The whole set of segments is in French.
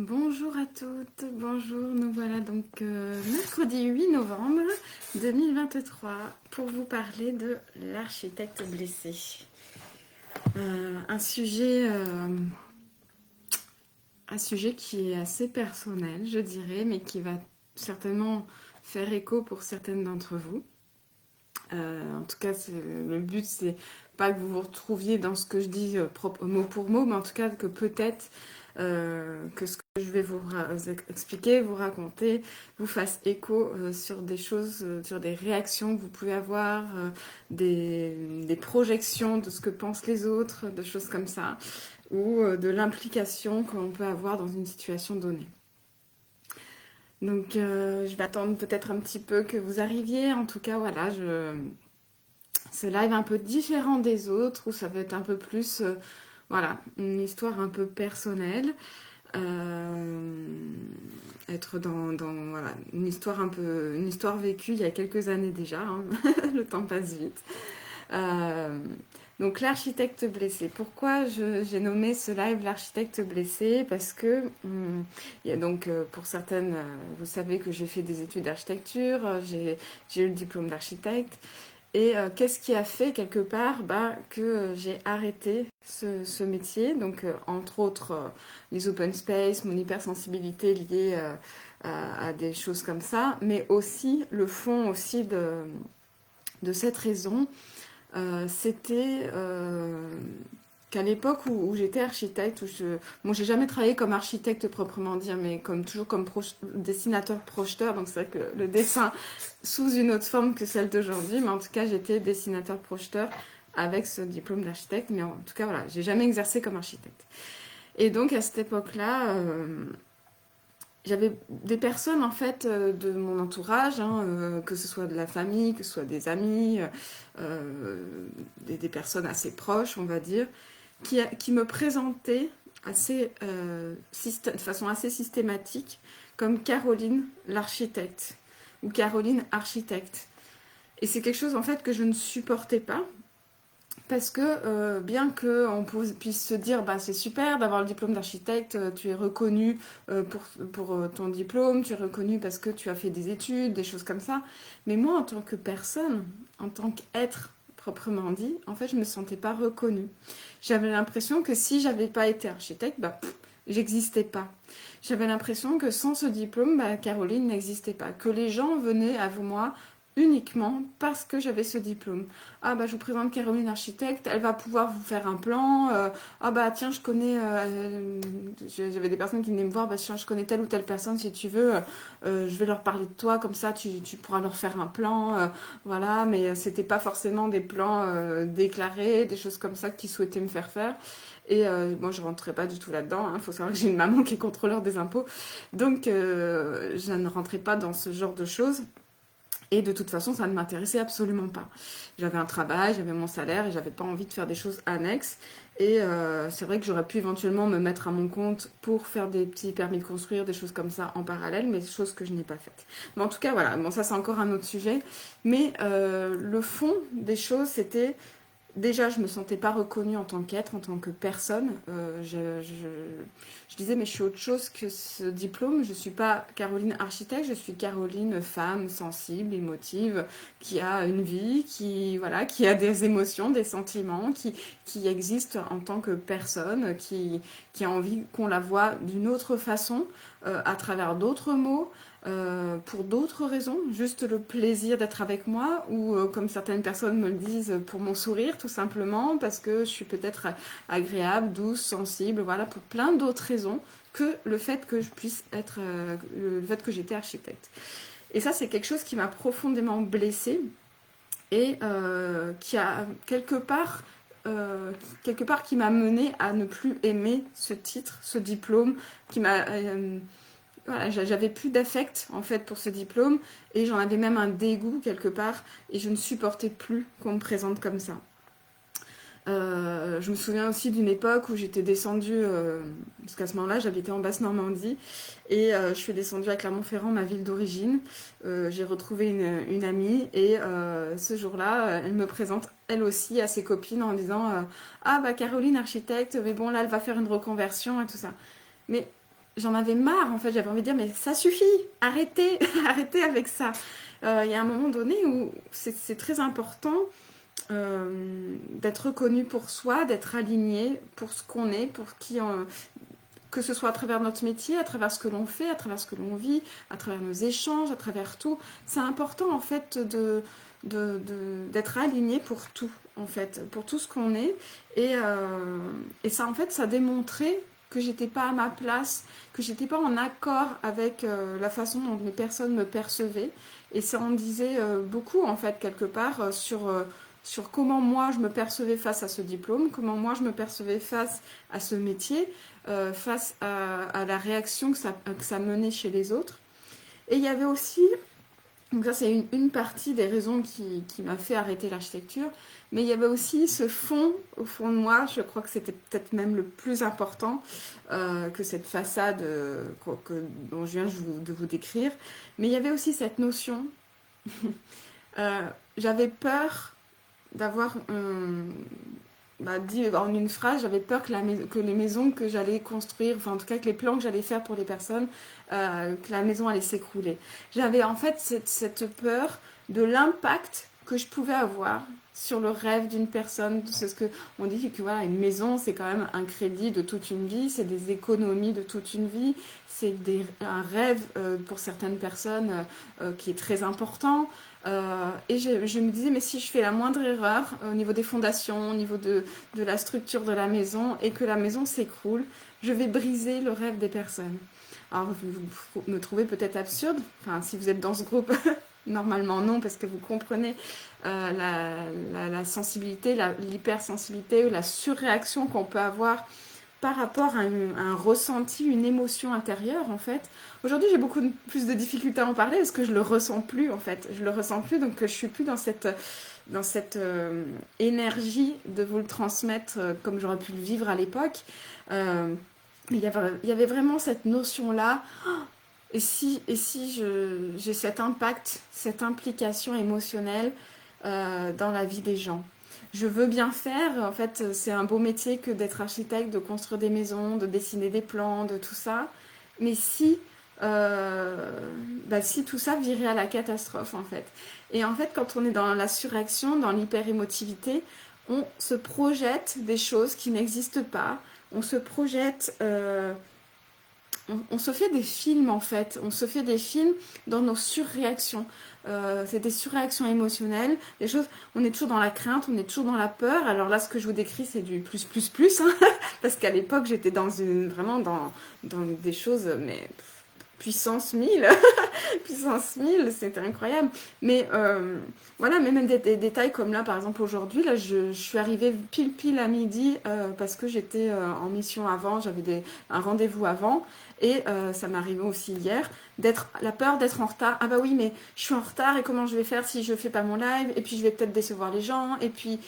Bonjour à toutes, bonjour, nous voilà donc mercredi 8 novembre 2023 pour vous parler de l'architecte blessé. Un sujet qui est assez personnel, je dirais, mais qui va certainement faire écho pour certaines d'entre vous. En tout cas, le but, c'est pas que vous vous retrouviez dans ce que je dis mot pour mot, mais en tout cas que peut-être que ce que je vais vous expliquer, vous raconter, vous fasse écho sur des choses, sur des réactions que vous pouvez avoir, des projections de ce que pensent les autres, de choses comme ça, ou de l'implication qu'on peut avoir dans une situation donnée. Donc je vais attendre peut-être un petit peu que vous arriviez. En tout cas, voilà, ce live un peu différent des autres, où ça va être un peu plus, voilà, une histoire un peu personnelle. Être voilà, une histoire vécue il y a quelques années déjà, hein. Le temps passe vite. Euh, donc l'architecte blessé. Pourquoi j'ai nommé ce live l'architecte blessé? Parce que il y a donc pour certaines, vous savez que j'ai fait des études d'architecture, j'ai eu le diplôme d'architecte. Et qu'est-ce qui a fait quelque part que j'ai arrêté ce métier? Donc entre autres les open space, mon hypersensibilité liée à des choses comme ça, mais aussi le fond aussi de cette raison, c'était qu'à l'époque où j'étais architecte, bon, j'ai jamais travaillé comme architecte proprement dire, mais toujours comme dessinateur projeteur, donc c'est vrai que le dessin sous une autre forme que celle d'aujourd'hui, mais en tout cas j'étais dessinateur projeteur avec ce diplôme d'architecte, mais en tout cas voilà, j'ai jamais exercé comme architecte. Et donc à cette époque-là, j'avais des personnes en fait de mon entourage, hein, que ce soit de la famille, que ce soit des amis, des personnes assez proches, on va dire, qui me présentaient de façon assez systématique comme Caroline l'architecte ou Caroline architecte. Et c'est quelque chose en fait que je ne supportais pas. Parce que bien qu'on puisse se dire c'est super d'avoir le diplôme d'architecte, tu es reconnu pour ton diplôme, tu es reconnu parce que tu as fait des études, des choses comme ça. Mais moi, en tant que personne, en tant qu'être proprement dit, en fait, je ne me sentais pas reconnue. J'avais l'impression que si j'avais pas été architecte, j'existais pas. J'avais l'impression que sans ce diplôme, Caroline n'existait pas. Que les gens venaient à moi uniquement parce que j'avais ce diplôme. Je vous présente Caroline architecte, elle va pouvoir vous faire un plan. Tiens, je connais, j'avais des personnes qui venaient me voir, tiens, je connais telle ou telle personne, si tu veux, je vais leur parler de toi, comme ça tu pourras leur faire un plan. Voilà, mais c'était pas forcément des plans déclarés, des choses comme ça qu'ils souhaitaient me faire faire. Et moi, je rentrais pas du tout là-dedans. Il faut savoir que j'ai une maman qui est contrôleur des impôts. Donc, je ne rentrais pas dans ce genre de choses. Et de toute façon, ça ne m'intéressait absolument pas. J'avais un travail, j'avais mon salaire et j'avais pas envie de faire des choses annexes. Et c'est vrai que j'aurais pu éventuellement me mettre à mon compte pour faire des petits permis de construire, des choses comme ça en parallèle, mais choses que je n'ai pas faites. Mais en tout cas, voilà. Bon, ça c'est encore un autre sujet. Mais le fond des choses, c'était déjà, je me sentais pas reconnue en tant qu'être, en tant que personne. Je disais, mais je suis autre chose que ce diplôme. Je suis pas Caroline architecte, je suis Caroline femme sensible, émotive, qui a une vie, voilà, qui a des émotions, des sentiments, qui existe en tant que personne, qui a envie qu'on la voie d'une autre façon, à travers d'autres mots. Pour d'autres raisons, juste le plaisir d'être avec moi, ou comme certaines personnes me le disent, pour mon sourire tout simplement, parce que je suis peut-être agréable, douce, sensible, voilà, pour plein d'autres raisons que le fait que je puisse être, le fait que j'étais architecte. Et ça, c'est quelque chose qui m'a profondément blessée et qui a quelque part qui m'a menée à ne plus aimer ce titre, ce diplôme, qui m'a voilà, j'avais plus d'affect en fait pour ce diplôme et j'en avais même un dégoût quelque part et je ne supportais plus qu'on me présente comme ça. Je me souviens aussi d'une époque où j'étais descendue, parce qu'à ce moment-là j'habitais en Basse-Normandie et je suis descendue à Clermont-Ferrand, ma ville d'origine. J'ai retrouvé une amie et ce jour-là elle me présente elle aussi à ses copines en disant Caroline architecte, mais bon là elle va faire une reconversion et tout ça. Mais j'en avais marre, en fait. J'avais envie de dire, mais ça suffit, arrêtez, arrêtez avec ça. Il y a un moment donné où c'est très important d'être reconnu pour soi, d'être aligné pour ce qu'on est, pour qui on, que ce soit à travers notre métier, à travers ce que l'on fait, à travers ce que l'on vit, à travers nos échanges, à travers tout. C'est important en fait d'être aligné pour tout, en fait, pour tout ce qu'on est. Et ça, en fait, ça démontrait que j'étais pas à ma place, que j'étais pas en accord avec la façon dont les personnes me percevaient. Et ça en disait beaucoup, en fait, quelque part, sur comment moi je me percevais face à ce diplôme, comment moi je me percevais face à ce métier, face à la réaction que ça menait chez les autres. Et il y avait aussi, donc ça c'est une partie des raisons qui m'a fait arrêter l'architecture, mais il y avait aussi ce fond, au fond de moi, je crois que c'était peut-être même le plus important que cette façade dont je viens de vous décrire, mais il y avait aussi cette notion, euh, j'avais peur d'avoir dit en une phrase, j'avais peur que les maisons que j'allais construire, enfin en tout cas que les plans que j'allais faire pour les personnes, que la maison allait s'écrouler. J'avais en fait cette peur de l'impact que je pouvais avoir sur le rêve d'une personne. C'est ce que on dit que voilà, une maison c'est quand même un crédit de toute une vie, c'est des économies de toute une vie, un rêve pour certaines personnes qui est très important. Et je me disais, mais si je fais la moindre erreur au niveau des fondations, au niveau de la structure de la maison, et que la maison s'écroule, je vais briser le rêve des personnes. Alors, vous me trouvez peut-être absurde, enfin, si vous êtes dans ce groupe, normalement non, parce que vous comprenez la sensibilité, l'hypersensibilité ou la surréaction qu'on peut avoir par rapport à un ressenti, une émotion intérieure en fait. Aujourd'hui j'ai beaucoup plus de difficultés à en parler parce que je le ressens plus en fait. Je le ressens plus donc je suis plus dans cette énergie de vous le transmettre comme j'aurais pu le vivre à l'époque. Mais il y avait vraiment cette notion-là. Et si j'ai cet impact, cette implication émotionnelle dans la vie des gens. Je veux bien faire, en fait, c'est un beau métier que d'être architecte, de construire des maisons, de dessiner des plans, de tout ça. Mais si tout ça virait à la catastrophe, en fait. Et en fait, quand on est dans la surréaction, dans l'hyper-émotivité, on se projette des choses qui n'existent pas. On se projette on se fait des films en fait, on se fait des films dans nos surréactions. C'est des surréactions émotionnelles, des choses. On est toujours dans la crainte, on est toujours dans la peur. Alors là, ce que je vous décris, c'est du plus plus plus, hein, parce qu'à l'époque, j'étais vraiment dans des choses, mais puissance 1000, puissance 1000, c'était incroyable. Mais voilà, mais même des détails comme là, par exemple, aujourd'hui, là, je suis arrivée pile à midi parce que j'étais en mission avant, un rendez-vous avant. Et ça m'est arrivé aussi hier, la peur d'être en retard. Ah bah oui, mais je suis en retard et comment je vais faire si je fais pas mon live? Et puis je vais peut-être décevoir les gens. Et puis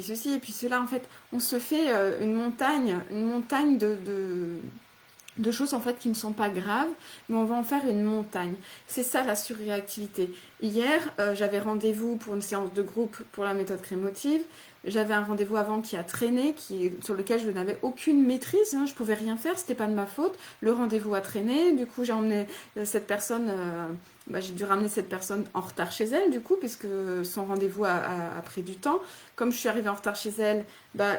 ceci, et puis cela. En fait, on se fait une montagne de choses en fait qui ne sont pas graves, mais on va en faire une montagne. C'est ça la surréactivité. Hier, j'avais rendez-vous pour une séance de groupe pour la méthode crémotive. J'avais un rendez-vous avant qui a traîné, sur lequel je n'avais aucune maîtrise, hein, je pouvais rien faire, c'était pas de ma faute. Le rendez-vous a traîné, du coup j'ai emmené cette personne, j'ai dû ramener cette personne en retard chez elle, du coup, puisque son rendez-vous a pris du temps. Comme je suis arrivée en retard chez elle,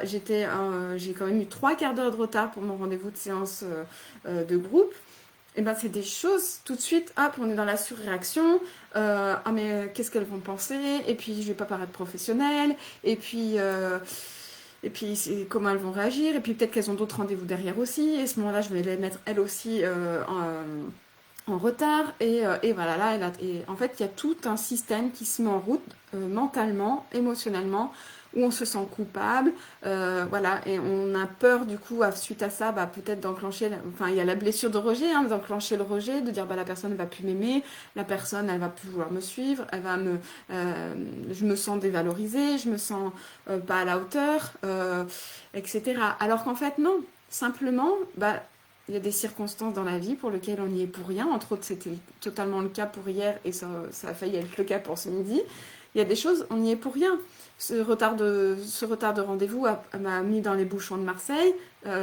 j'ai quand même eu 3 quarts d'heure de retard pour mon rendez-vous de séance de groupe. Et ben c'est des choses, tout de suite, hop, on est dans la surréaction. Ah mais qu'est-ce qu'elles vont penser? Et puis je vais pas paraître professionnelle. Et puis comment elles vont réagir? Et puis peut-être qu'elles ont d'autres rendez-vous derrière aussi. Et à ce moment-là, je vais les mettre elles aussi en retard. Et voilà, et en fait, il y a tout un système qui se met en route mentalement, émotionnellement, où on se sent coupable, voilà, et on a peur du coup suite à ça, peut-être d'enclencher, enfin il y a la blessure de rejet, hein, d'enclencher le rejet, de dire la personne ne va plus m'aimer, la personne elle va plus vouloir me suivre, je me sens dévalorisée, je me sens pas à la hauteur, etc. Alors qu'en fait non, simplement, il y a des circonstances dans la vie pour lesquelles on n'y est pour rien. Entre autres, c'était totalement le cas pour hier et ça a failli être le cas pour ce midi. Il y a des choses, on n'y est pour rien. Ce retard de rendez-vous m'a mis dans les bouchons de Marseille.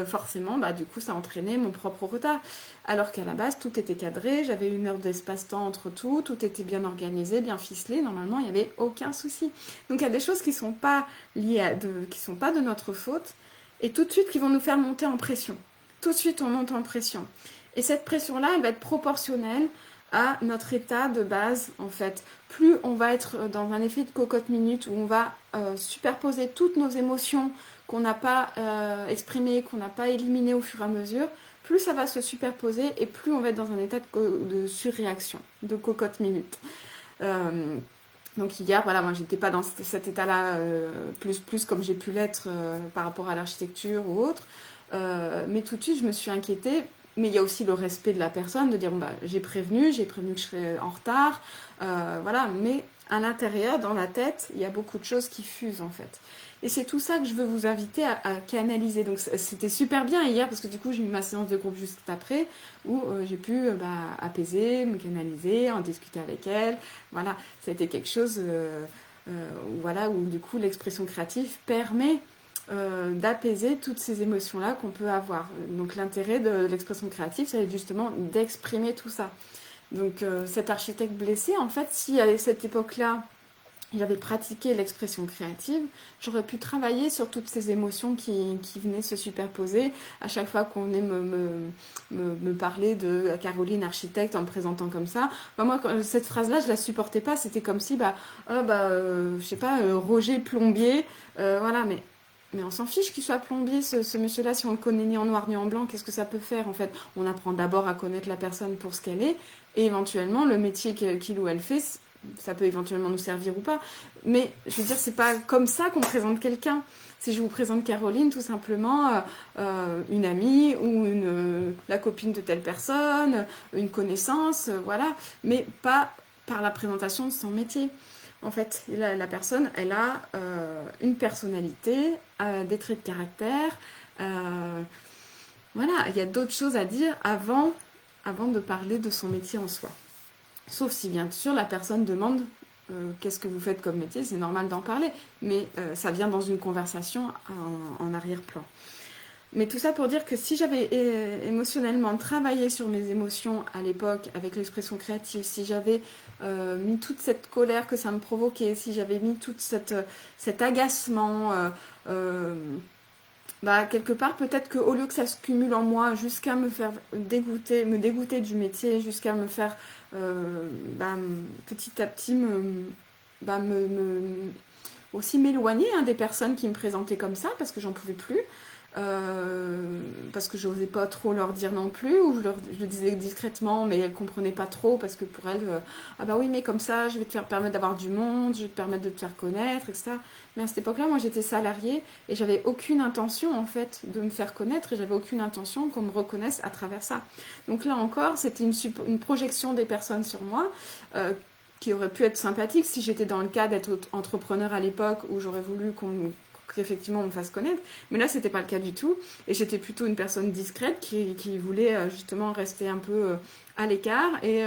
Forcément, bah, du coup, ça a entraîné mon propre retard. Alors qu'à la base, tout était cadré, j'avais une heure d'espace-temps entre tout était bien organisé, bien ficelé. Normalement, il n'y avait aucun souci. Donc, il y a des choses qui ne sont pas qui sont pas de notre faute et tout de suite qui vont nous faire monter en pression. Tout de suite, on monte en pression. Et cette pression-là, elle va être proportionnelle à notre état de base, en fait. Plus on va être dans un effet de cocotte-minute où on va superposer toutes nos émotions qu'on n'a pas exprimées, qu'on n'a pas éliminées au fur et à mesure, plus ça va se superposer et plus on va être dans un état de surréaction, de cocotte-minute. Euh, donc hier, voilà, moi j'étais pas dans cet état-là plus comme j'ai pu l'être par rapport à l'architecture ou autre. Mais tout de suite, je me suis inquiétée. Mais il y a aussi le respect de la personne, de dire, bon, bah, j'ai prévenu que je serais en retard. Voilà, mais à l'intérieur, dans la tête, il y a beaucoup de choses qui fusent en fait. Et c'est tout ça que je veux vous inviter à canaliser. Donc c'était super bien hier, parce que du coup j'ai eu ma séance de groupe juste après, où j'ai pu apaiser, me canaliser, en discuter avec elle. Voilà, ça a été quelque chose voilà, où du coup l'expression créative permet d'apaiser toutes ces émotions-là qu'on peut avoir. Donc l'intérêt de l'expression créative, c'est justement d'exprimer tout ça. Donc cet architecte blessé, en fait, si à cette époque-là, j'avais pratiqué l'expression créative, j'aurais pu travailler sur toutes ces émotions qui venaient se superposer à chaque fois qu'on venait me parler de Caroline architecte en me présentant comme ça. Bah, moi, cette phrase-là, je la supportais pas. C'était comme si, je sais pas, Roger plombier, voilà, mais on s'en fiche qu'il soit plombier, ce monsieur-là, si on le connaît ni en noir ni en blanc, qu'est-ce que ça peut faire en fait? On apprend d'abord à connaître la personne pour ce qu'elle est, et éventuellement, le métier qu'il ou elle fait, ça peut éventuellement nous servir ou pas. Mais je veux dire, c'est pas comme ça qu'on présente quelqu'un. Si je vous présente Caroline, tout simplement, une amie ou la copine de telle personne, une connaissance, voilà, mais pas par la présentation de son métier. En fait, la personne, elle a une personnalité, des traits de caractère. Voilà, il y a d'autres choses à dire avant de parler de son métier en soi. Sauf si, bien sûr, la personne demande qu'est-ce que vous faites comme métier, c'est normal d'en parler, mais ça vient dans une conversation en arrière-plan. Mais tout ça pour dire que si j'avais émotionnellement travaillé sur mes émotions à l'époque avec l'expression créative, si j'avais mis toute cette colère que ça me provoquait, si j'avais mis tout cet agacement, quelque part peut-être qu'au lieu que ça se cumule en moi jusqu'à me faire me dégoûter du métier, jusqu'à me faire petit à petit aussi m'éloigner des personnes qui me présentaient comme ça parce que j'en pouvais plus. Parce que je n'osais pas trop leur dire non plus, ou je le disais discrètement, mais elles ne comprenaient pas trop, parce que pour elles, ah bah oui, mais comme ça, je vais te faire permettre d'avoir du monde, je vais te permettre de te faire connaître, etc. Mais à cette époque-là, moi j'étais salariée, et j'avais aucune intention, en fait, de me faire connaître, et j'avais aucune intention qu'on me reconnaisse à travers ça. Donc là encore, c'était une projection des personnes sur moi, qui aurait pu être sympathique si j'étais dans le cas d'être entrepreneur à l'époque, où j'aurais voulu qu'effectivement on me fasse connaître, mais là c'était pas le cas du tout, et j'étais plutôt une personne discrète qui voulait justement rester un peu à l'écart, et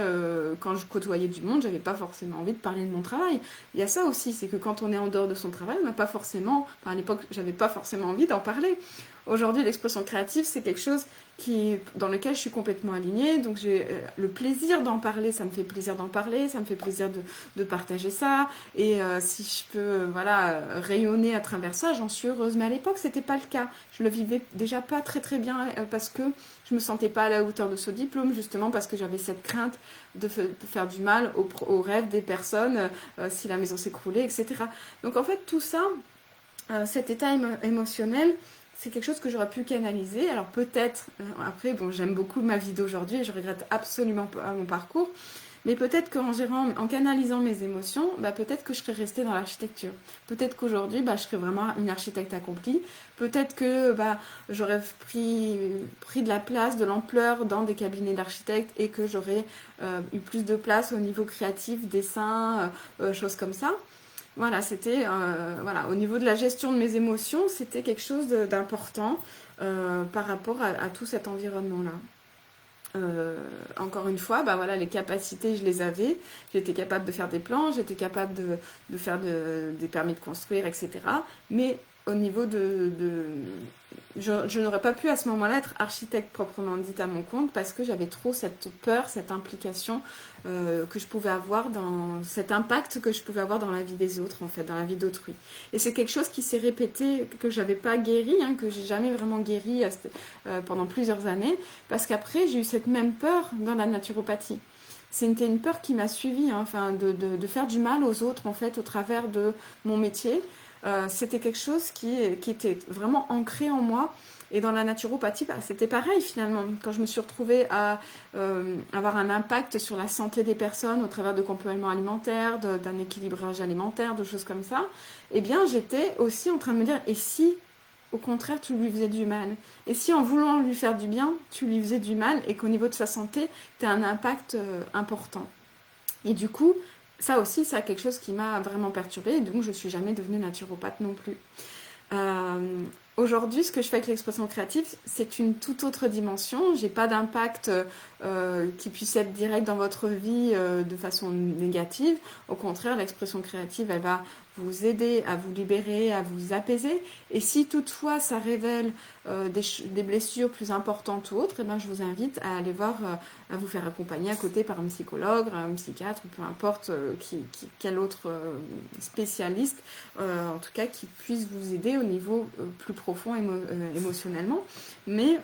quand je côtoyais du monde, j'avais pas forcément envie de parler de mon travail. Il y a ça aussi, c'est que quand on est en dehors de son travail, on n'a pas forcément, enfin, à l'époque j'avais pas forcément envie d'en parler. Aujourd'hui, l'expression créative, c'est quelque chose dans lequel je suis complètement alignée, donc j'ai le plaisir d'en parler, ça me fait plaisir d'en parler, ça me fait plaisir de partager ça, et si je peux rayonner à travers ça, j'en suis heureuse. Mais à l'époque, c'était pas le cas. Je le vivais déjà pas très très bien parce que je me sentais pas à la hauteur de ce diplôme, justement parce que j'avais cette crainte de faire du mal aux rêves des personnes si la maison s'écroulait, etc. Donc en fait, tout ça, cet état émotionnel, c'est quelque chose que j'aurais pu canaliser. Alors peut-être, après, bon, j'aime beaucoup ma vie d'aujourd'hui et je regrette absolument pas mon parcours, mais peut-être en canalisant mes émotions, peut-être que je serais restée dans l'architecture. Peut-être qu'aujourd'hui, je serais vraiment une architecte accomplie. Peut-être que j'aurais pris de la place, de l'ampleur dans des cabinets d'architectes, et que j'aurais eu plus de place au niveau créatif, dessin, choses comme ça. Voilà, c'était au niveau de la gestion de mes émotions, c'était quelque chose d'important par rapport à tout cet environnement-là. encore une fois, bah voilà, les capacités, je les avais. J'étais capable de faire des plans, j'étais capable de faire des permis de construire, etc. Mais au niveau je n'aurais pas pu à ce moment-là être architecte proprement dit à mon compte parce que j'avais trop cette peur, cette implication que je pouvais avoir dans cet impact que je pouvais avoir dans la vie des autres, en fait, dans la vie d'autrui. Et c'est quelque chose qui s'est répété, que j'avais pas guéri, hein, que j'ai jamais vraiment guéri pendant plusieurs années, parce qu'après j'ai eu cette même peur dans la naturopathie. C'était une peur qui m'a suivie, hein, enfin, de faire du mal aux autres, en fait, au travers de mon métier. C'était quelque chose qui était vraiment ancré en moi. Et dans la naturopathie, bah, c'était pareil finalement. Quand je me suis retrouvée à avoir un impact sur la santé des personnes au travers de compléments alimentaires, d'un équilibrage alimentaire, de choses comme ça, eh bien j'étais aussi en train de me dire, et si au contraire tu lui faisais du mal? Et si en voulant lui faire du bien, tu lui faisais du mal et qu'au niveau de sa santé, tu as un impact important? Et du coup, ça aussi, c'est quelque chose qui m'a vraiment perturbée, et donc je ne suis jamais devenue naturopathe non plus. Euh, Aujourd'hui, ce que je fais avec l'expression créative, c'est une toute autre dimension. J'ai pas d'impact qui puisse être direct dans votre vie de façon négative. Au contraire, l'expression créative, elle va vous aider à vous libérer, à vous apaiser. Et si toutefois ça révèle des blessures plus importantes ou autres, eh ben, je vous invite à aller voir, à vous faire accompagner à côté par un psychologue, un psychiatre, ou peu importe quel autre spécialiste, en tout cas qui puisse vous aider au niveau plus profond émotionnellement. Mais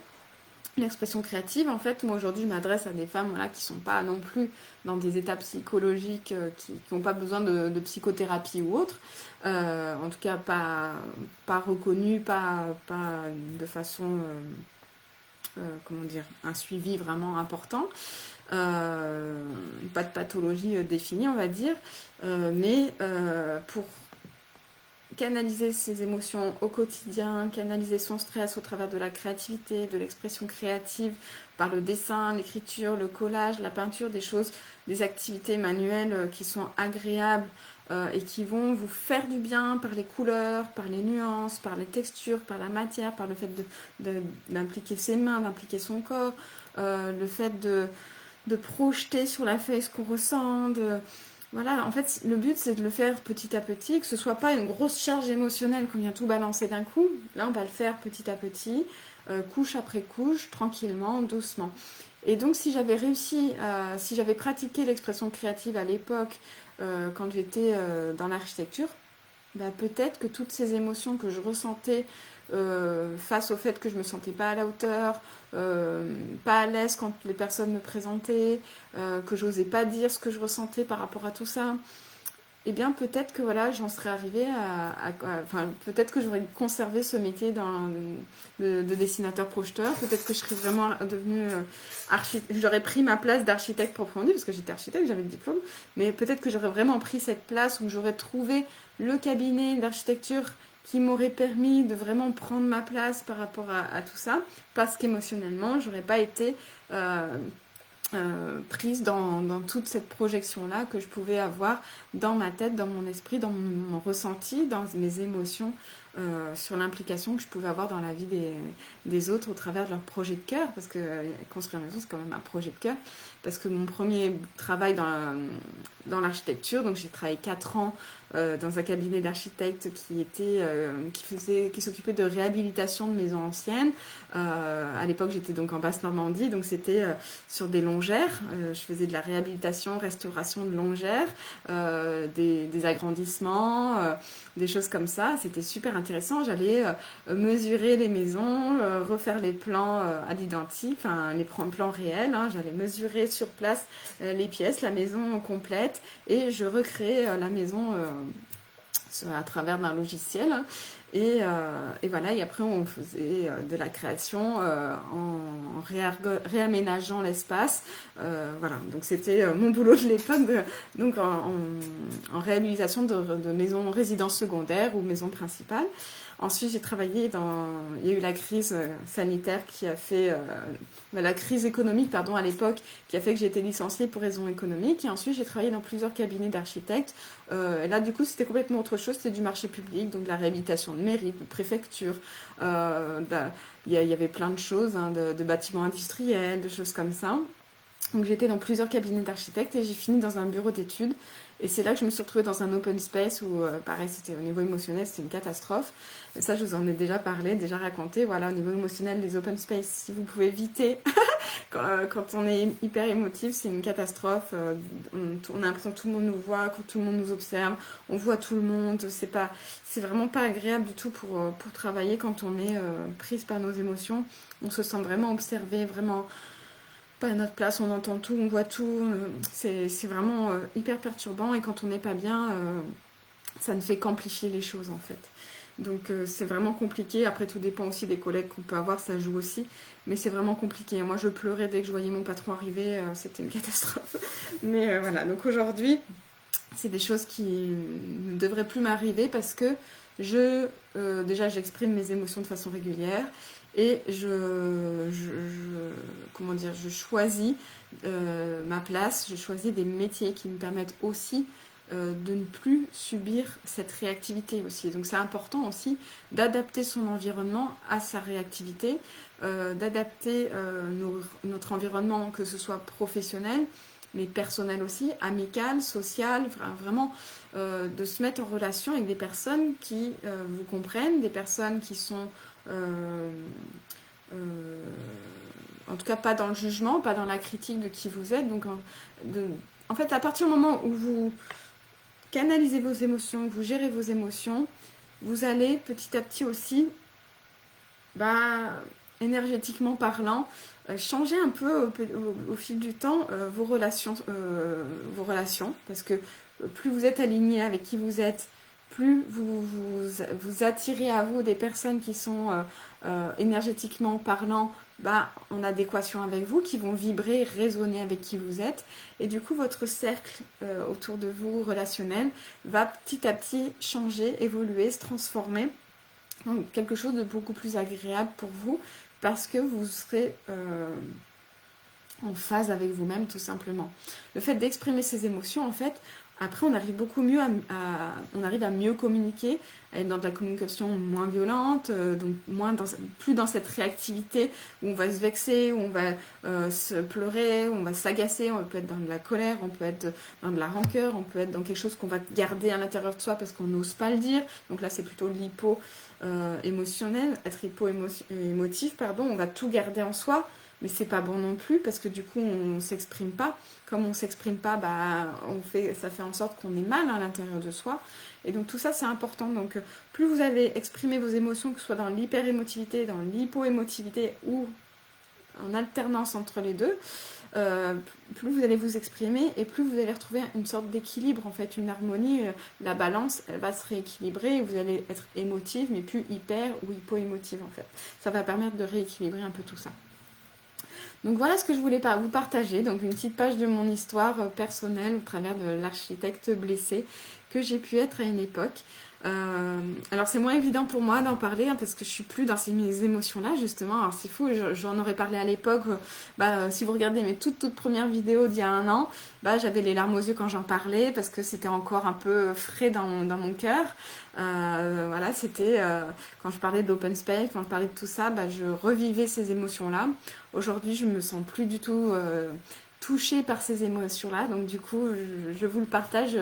l'expression créative, en fait, moi aujourd'hui, je m'adresse à des femmes voilà, qui ne sont pas non plus dans des états psychologiques, qui n'ont pas besoin de psychothérapie ou autre, en tout cas pas reconnues, pas de façon, comment dire, un suivi vraiment important, pas de pathologie définie, on va dire, mais pour canaliser ses émotions au quotidien, canaliser son stress au travers de la créativité, de l'expression créative, par le dessin, l'écriture, le collage, la peinture, des choses, des activités manuelles qui sont agréables et qui vont vous faire du bien par les couleurs, par les nuances, par les textures, par la matière, par le fait d'impliquer ses mains, d'impliquer son corps, le fait de projeter sur la feuille ce qu'on ressent, voilà, en fait, le but, c'est de le faire petit à petit, que ce soit pas une grosse charge émotionnelle qu'on vient tout balancer d'un coup. Là, on va le faire petit à petit, couche après couche, tranquillement, doucement. Et donc, si j'avais réussi, si j'avais pratiqué l'expression créative à l'époque, quand j'étais dans l'architecture, bah, peut-être que toutes ces émotions que je ressentais face au fait que je me sentais pas à la hauteur, pas à l'aise quand les personnes me présentaient, que j'osais pas dire ce que je ressentais par rapport à tout ça, eh bien peut-être que voilà, j'en serais arrivée enfin, peut-être que j'aurais conservé ce métier de dessinateur projeteur, peut-être que je serais vraiment devenue j'aurais pris ma place d'architecte proprement dit, parce que j'étais architecte, j'avais le diplôme, mais peut-être que j'aurais vraiment pris cette place où j'aurais trouvé le cabinet d'architecture qui m'aurait permis de vraiment prendre ma place par rapport à tout ça, parce qu'émotionnellement, j'aurais pas été prise dans toute cette projection-là que je pouvais avoir dans ma tête, dans mon esprit, dans mon ressenti, dans mes émotions, sur l'implication que je pouvais avoir dans la vie des autres au travers de leur projet de cœur, parce que construire une maison, c'est quand même un projet de cœur, parce que mon premier travail dans l'architecture, donc j'ai travaillé 4 ans dans un cabinet d'architectes qui s'occupait de réhabilitation de maisons anciennes. À l'époque, j'étais donc en Basse-Normandie, donc c'était sur des longères. Je faisais de la réhabilitation, restauration de longères, des agrandissements, des choses comme ça. C'était super intéressant. J'allais mesurer les maisons, refaire les plans à l'identique, enfin les plans réels. Hein. J'allais mesurer sur place les pièces, la maison complète, et je recréais la maison à travers d'un logiciel. Et voilà, et après on faisait de la création en réaménageant l'espace. Voilà, donc c'était mon boulot de l'époque, donc en réalisation de maisons résidences secondaires ou maisons principales. Ensuite, j'ai travaillé il y a eu la crise sanitaire qui a fait... la crise économique, pardon, à l'époque, qui a fait que j'ai été licenciée pour raisons économiques. Et ensuite, j'ai travaillé dans plusieurs cabinets d'architectes. Et là, du coup, c'était complètement autre chose, c'est du marché public, donc de la réhabilitation de mairie, de préfecture. Il y avait plein de choses, hein, de bâtiments industriels, de choses comme ça. Donc j'étais dans plusieurs cabinets d'architectes et j'ai fini dans un bureau d'études. Et c'est là que je me suis retrouvée dans un open space où, pareil, c'était au niveau émotionnel, c'était une catastrophe. Et ça, je vous en ai déjà parlé, déjà raconté. Voilà, au niveau émotionnel, les open space, si vous pouvez éviter, quand on est hyper émotif, c'est une catastrophe. On a l'impression que tout le monde nous voit, que tout le monde nous observe. On voit tout le monde. C'est vraiment pas agréable du tout pour travailler quand on est prise par nos émotions. On se sent vraiment observé, vraiment pas à notre place, on entend tout, on voit tout. C'est vraiment hyper perturbant et quand on n'est pas bien, ça ne fait qu'amplifier les choses en fait. Donc c'est vraiment compliqué. Après, tout dépend aussi des collègues qu'on peut avoir, ça joue aussi. Mais c'est vraiment compliqué. Moi, je pleurais dès que je voyais mon patron arriver, c'était une catastrophe. Mais voilà, donc aujourd'hui, c'est des choses qui ne devraient plus m'arriver parce que déjà, j'exprime mes émotions de façon régulière et comment dire, je choisis ma place, je choisis des métiers qui me permettent aussi de ne plus subir cette réactivité aussi. Donc c'est important aussi d'adapter son environnement à sa réactivité, d'adapter notre environnement, que ce soit professionnel, mais personnel aussi, amical, social, vraiment de se mettre en relation avec des personnes qui vous comprennent, des personnes qui sont euh, en tout cas pas dans le jugement, pas dans la critique de qui vous êtes. Donc en fait, à partir du moment où vous canalisez vos émotions, vous gérez vos émotions, vous allez petit à petit aussi, énergétiquement parlant, changer un peu au fil du temps vos relations, parce que plus vous êtes aligné avec qui vous êtes, plus vous attirez à vous des personnes qui sont énergétiquement parlant en adéquation avec vous, qui vont vibrer, résonner avec qui vous êtes. Et du coup, votre cercle autour de vous, relationnel, va petit à petit changer, évoluer, se transformer en quelque chose de beaucoup plus agréable pour vous, parce que vous serez en phase avec vous-même, tout simplement. Le fait d'exprimer ses émotions, en fait, après, on arrive beaucoup mieux on arrive à mieux communiquer, à être dans de la communication moins violente, donc plus dans cette réactivité où on va se vexer, où on va se pleurer, où on va s'agacer, on peut être dans de la colère, on peut être dans de la rancœur, on peut être dans quelque chose qu'on va garder à l'intérieur de soi parce qu'on n'ose pas le dire. Donc là, c'est plutôt l'hypo émotionnel, être émotif, pardon, on va tout garder en soi. Mais c'est pas bon non plus parce que du coup on s'exprime pas. Comme on s'exprime pas, ça fait en sorte qu'on est mal à l'intérieur de soi. Et donc tout ça c'est important. Donc plus vous allez exprimer vos émotions, que ce soit dans l'hyper-émotivité, dans l'hypo-émotivité ou en alternance entre les deux, plus vous allez vous exprimer et plus vous allez retrouver une sorte d'équilibre, en fait, une harmonie, la balance, elle va se rééquilibrer et vous allez être émotive mais plus hyper ou hypo-émotive en fait. Ça va permettre de rééquilibrer un peu tout ça. Donc voilà ce que je voulais vous partager, donc une petite page de mon histoire personnelle au travers de l'architecte blessé que j'ai pu être à une époque. Alors c'est moins évident pour moi d'en parler parce que je suis plus dans ces émotions-là justement. Alors c'est fou, j'en aurais parlé à l'époque. Si vous regardez mes toutes premières vidéos d'il y a un an, j'avais les larmes aux yeux quand j'en parlais parce que c'était encore un peu frais dans mon cœur. Voilà, c'était quand je parlais d'open space, quand je parlais de tout ça, je revivais ces émotions-là. Aujourd'hui, je me sens plus du tout touchée par ces émotions-là. Donc du coup, je vous le partage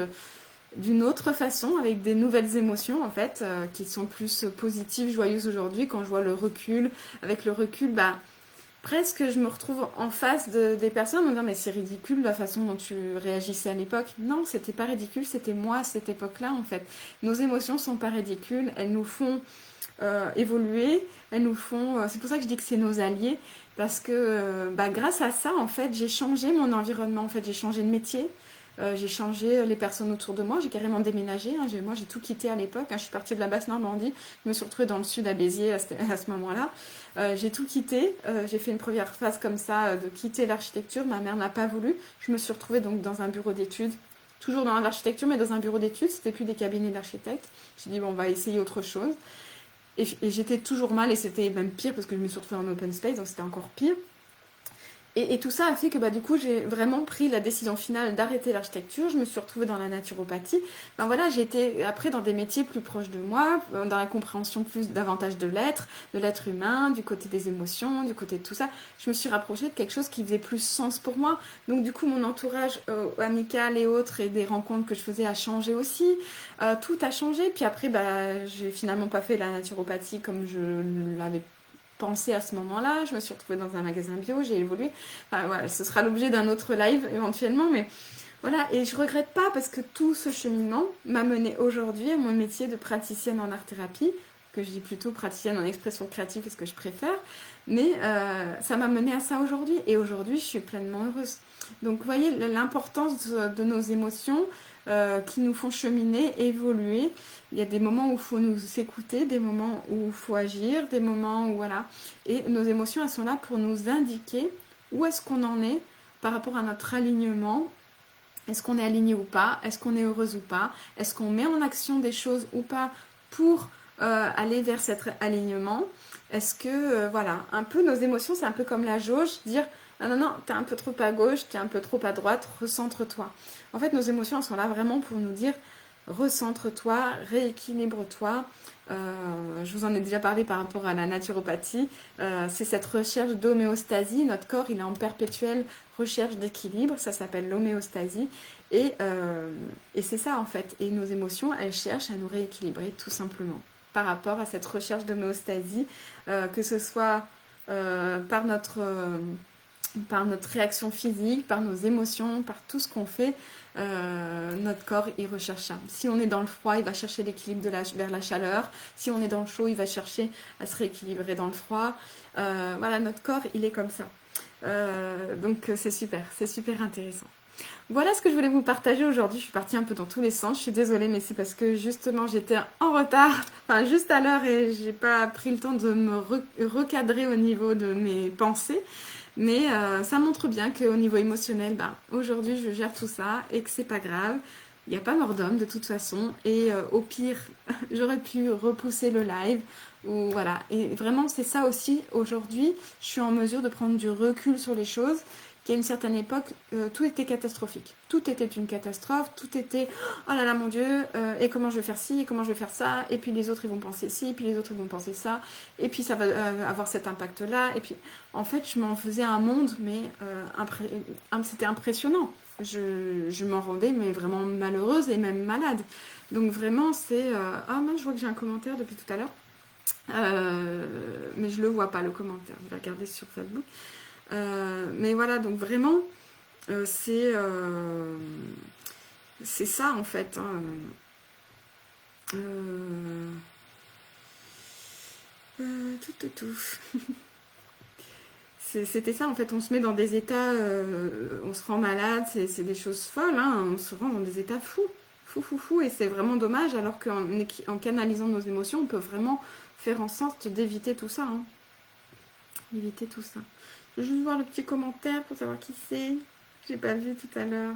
d'une autre façon, avec des nouvelles émotions en fait, qui sont plus positives, joyeuses aujourd'hui. Quand je vois le recul, avec le recul, presque je me retrouve en face des personnes en me disant mais c'est ridicule la façon dont tu réagissais à l'époque. Non, c'était pas ridicule, c'était moi à cette époque-là en fait. Nos émotions sont pas ridicules, elles nous font évoluer, elles nous font... c'est pour ça que je dis que c'est nos alliés, parce que grâce à ça en fait j'ai changé mon environnement, en fait j'ai changé de métier. J'ai changé les personnes autour de moi, j'ai carrément déménagé. Moi, j'ai tout quitté à l'époque. Je suis partie de la Basse-Normandie, je me suis retrouvée dans le sud à Béziers à ce moment-là. J'ai tout quitté. J'ai fait une première phase comme ça de quitter l'architecture. Ma mère n'a pas voulu. Je me suis retrouvée donc dans un bureau d'études, toujours dans l'architecture, mais dans un bureau d'études. C'était plus des cabinets d'architectes. J'ai dit, on va essayer autre chose. Et j'étais toujours mal et c'était même pire parce que je me suis retrouvée en open space, donc c'était encore pire. Et tout ça a fait que du coup j'ai vraiment pris la décision finale d'arrêter l'architecture. Je me suis retrouvée dans la naturopathie. Ben voilà, j'ai été après dans des métiers plus proches de moi, dans la compréhension plus davantage de l'être humain, du côté des émotions, du côté de tout ça. Je me suis rapprochée de quelque chose qui faisait plus sens pour moi. Donc du coup mon entourage amical et autres et des rencontres que je faisais a changé aussi. Tout a changé. Puis après j'ai finalement pas fait la naturopathie comme je l'avais pensé à ce moment-là. Je me suis retrouvée dans un magasin bio, j'ai évolué. Enfin, voilà, ce sera l'objet d'un autre live éventuellement, mais voilà. Et je regrette pas parce que tout ce cheminement m'a mené aujourd'hui à mon métier de praticienne en art-thérapie, que je dis plutôt praticienne en expression créative, c'est ce que je préfère. Mais ça m'a mené à ça aujourd'hui. Et aujourd'hui, je suis pleinement heureuse. Donc, vous voyez l'importance de nos émotions qui nous font cheminer, évoluer. Il y a des moments où il faut nous écouter, des moments où il faut agir, des moments où voilà. Et nos émotions, elles sont là pour nous indiquer où est-ce qu'on en est par rapport à notre alignement. Est-ce qu'on est aligné ou pas? Est-ce qu'on est heureuse ou pas? Est-ce qu'on met en action des choses ou pas pour aller vers cet alignement? Est-ce que, voilà, un peu nos émotions, c'est un peu comme la jauge, dire non, non, non, t'es un peu trop à gauche, t'es un peu trop à droite, recentre-toi. En fait, nos émotions, elles sont là vraiment pour nous dire recentre-toi, rééquilibre-toi. Je vous en ai déjà parlé par rapport à la naturopathie. C'est cette recherche d'homéostasie. Notre corps, il est en perpétuelle recherche d'équilibre. Ça s'appelle l'homéostasie. Et c'est ça, en fait. Et nos émotions, elles cherchent à nous rééquilibrer, tout simplement, par rapport à cette recherche d'homéostasie, que ce soit par notre réaction physique, par nos émotions, par tout ce qu'on fait, notre corps, il recherche ça. Si on est dans le froid, il va chercher l'équilibre vers la chaleur. Si on est dans le chaud, il va chercher à se rééquilibrer dans le froid. Voilà, notre corps, il est comme ça. Donc c'est super intéressant. Voilà ce que je voulais vous partager aujourd'hui. Je suis partie un peu dans tous les sens. Je suis désolée, mais c'est parce que justement j'étais en retard, enfin juste à l'heure, et j'ai pas pris le temps de me recadrer au niveau de mes pensées. Mais ça montre bien qu'au niveau émotionnel, aujourd'hui je gère tout ça et que c'est pas grave. Il n'y a pas mort d'homme de toute façon. Et au pire, j'aurais pu repousser le live. Ou voilà. Et vraiment, c'est ça aussi. Aujourd'hui, je suis en mesure de prendre du recul sur les choses. Qu'à une certaine époque, tout était catastrophique. Tout était une catastrophe. Tout était, oh là là, mon Dieu, et comment je vais faire ci, et comment je vais faire ça. Et puis les autres, ils vont penser ci, et puis les autres, ils vont penser ça. Et puis ça va avoir cet impact-là. Et puis, en fait, je m'en faisais un monde, mais c'était impressionnant. Je m'en rendais mais vraiment malheureuse et même malade. Donc vraiment c'est... Ah mince, je vois que j'ai un commentaire depuis tout à l'heure. Mais je le vois pas le commentaire. Je vais regarder sur Facebook. Mais voilà, donc vraiment c'est ça en fait. Hein. Tout. C'était ça en fait, on se met dans des états, on se rend malade, c'est des choses folles, hein, on se rend dans des états fous, et c'est vraiment dommage, alors qu'en canalisant nos émotions, on peut vraiment faire en sorte d'éviter tout ça, hein. Éviter tout ça. Je vais juste voir le petit commentaire pour savoir qui c'est, j'ai pas vu tout à l'heure.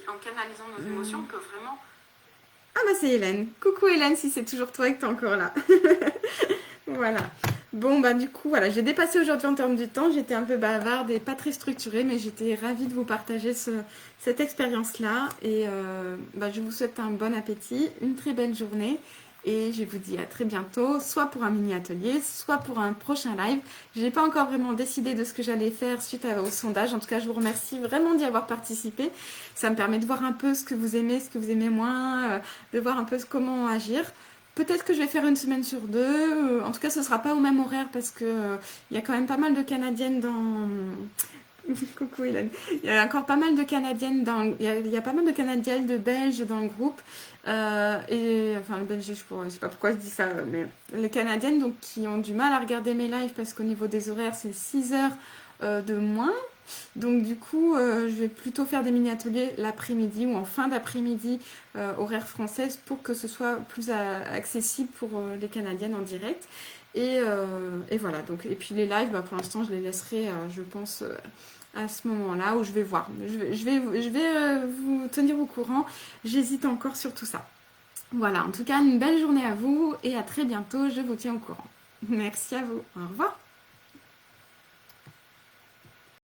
En canalisant nos émotions, on peut vraiment... Ah bah c'est Hélène, coucou Hélène, si c'est toujours toi et que t'es encore là. Voilà. Bon, du coup, voilà, j'ai dépassé aujourd'hui en termes du temps. J'étais un peu bavarde et pas très structurée, mais j'étais ravie de vous partager cette expérience-là. Et je vous souhaite un bon appétit, une très belle journée. Et je vous dis à très bientôt, soit pour un mini-atelier, soit pour un prochain live. Je n'ai pas encore vraiment décidé de ce que j'allais faire suite au sondage. En tout cas, je vous remercie vraiment d'y avoir participé. Ça me permet de voir un peu ce que vous aimez moins, de voir un peu comment agir. Peut-être que je vais faire une semaine sur deux. En tout cas, ce ne sera pas au même horaire parce que il y a quand même pas mal de Canadiennes dans... Coucou Hélène. Il y a encore pas mal de Canadiennes dans... Il y a pas mal de Canadiennes, de Belges dans le groupe. Et enfin, le Belge, je sais pas pourquoi je dis ça, mais les Canadiennes donc, qui ont du mal à regarder mes lives parce qu'au niveau des horaires, c'est 6 heures de moins. Donc du coup, je vais plutôt faire des mini-ateliers l'après-midi ou en fin d'après-midi, horaire française, pour que ce soit plus accessible pour les Canadiennes en direct. Et voilà, donc, et puis les lives, pour l'instant, je les laisserai, je pense, à ce moment-là où je vais voir. Je vais vous tenir au courant. J'hésite encore sur tout ça. Voilà, en tout cas, une belle journée à vous et à très bientôt. Je vous tiens au courant. Merci à vous. Au revoir.